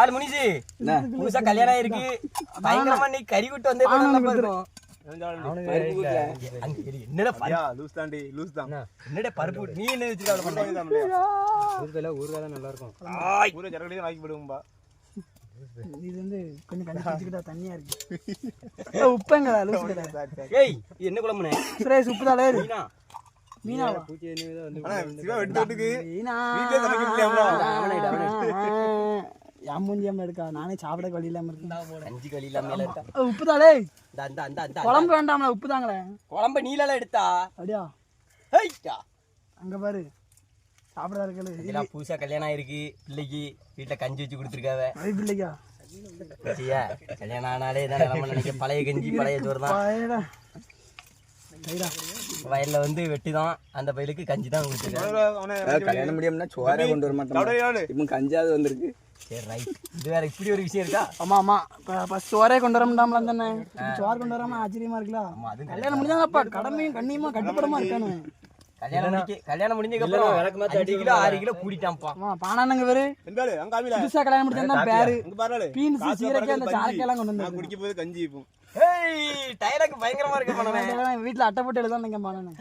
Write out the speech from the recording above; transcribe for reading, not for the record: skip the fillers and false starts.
ஆளு முனிசு புதுசா கல்யாணம் ஆயிருக்கு பயங்கரமா நீ கறி விட்டு வந்து என்னடா பருப்பு நீ என்ன வச்சுக்காத ஊருக்காதான் நல்லா இருக்கும் வாங்கி போடுவோம்பா இது வந்து கொஞ்சம் கஞ்சி தண்ணியா இருக்கு உப்பங்கடா ஏய் என்ன குழம்புனே சுரேஷ் உப்பு தாளே மீனாவா மூஞ்சியாம இருக்கா நானே சாப்பிட வழி இல்லாம இருக்கேன் கஞ்சி வழி இல்லாம உப்பு தாளே அந்த குழம்பு வேண்டாம்ல உப்பு தாங்களே குழம்பு நீல எடுத்தா அப்படியா ஹைட்டா அங்க பாரு சாப்பிடா இருக்கல இதெல்லாம் புதுசா கல்யாணம் ஆயிருக்கு பிள்ளைக்கு வீட்டுல கஞ்சி வச்சு கொடுத்துருக்காவ பிள்ளைக்கா கல்யாணம் ஆனாலே நம்ம நினைக்க பழைய கஞ்சி பழைய சோறு தான் வயல்ல வந்து வெட்டிதான் அந்த பயிலுக்கு கஞ்சி தான் கொடுத்துருக்காங்க கல்யாணம் முடியும்னா சோறே கொண்டு வர மாட்டோம் இப்போ கஞ்சாவது வந்திருக்கு சரி ரைட் இது வேற இப்படி ஒரு விஷயம் இருக்கா ஆமா ஆமா ஃபர்ஸ்ட் சோறே கொண்டு வரமாட்டாம்ல தானே சோறு கொண்டு வராம ஆச்சரியமா இருக்குல்ல கல்யாணம் முடிஞ்சாங்கப்பா கடமையும் கண்ணியமா கட்டுப்படமா இருக்கானு கல்யாணம் முடிஞ்சதுக்கு அப்புறம் 5 கிலோ 6 கிலோ கூட்டிட்டான்ப்பா பானானங்க வேறு புதுசா கல்யாணம் முடிஞ்சா பேரு பீன்ஸ் சீரக்கே அந்த சாரக்கெல்லாம் கொண்டு வந்து குடிக்க போது கஞ்சி இப்போ டயருக்கு பயங்கரமா இருக்கு வீட்டுல அட்டை போட்டு எழுதானுங்க பானானு